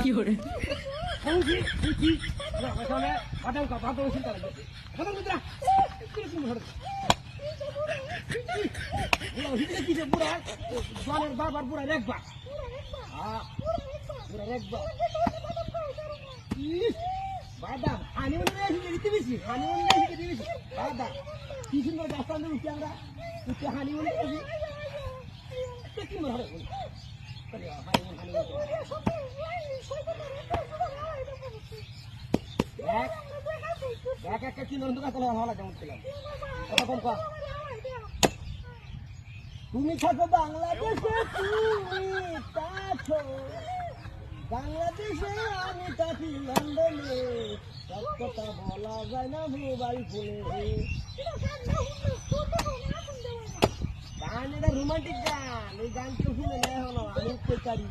কি করে হউছি কি না আসলে বাদাম কা বাদাম চিন্তা লাগে বাদাম মুদ্রা কি তুমি ধরে বুড়া হিতে কি যে বুড়া জলের বাবার বুড়া রেখবা হ্যাঁ বুড়া রেখবা বাদাম হানিমুন রে দিতে বেশি হানিমুন রে দিতে বেশি বাদাম কি সুন্দর রাস্তা দিয়ে উঠি আমরা উঠে হানিমুন রে কি মনে হয় হানিমুন হানিমুন এক কি নন্দু কাছে ভালো লাগে উঠছিলাম কথা কম কর তুমি থাকো বাংলাদেশে তুমি থাকো বাংলাদেশে আমি থাকি লন্ডনে সব কথা বলা যায় না মোবাইল ফোনে গান এটা রোমান্টিক গান এই গান কেউ শুনে নেই হলো আমি উঠতে পারি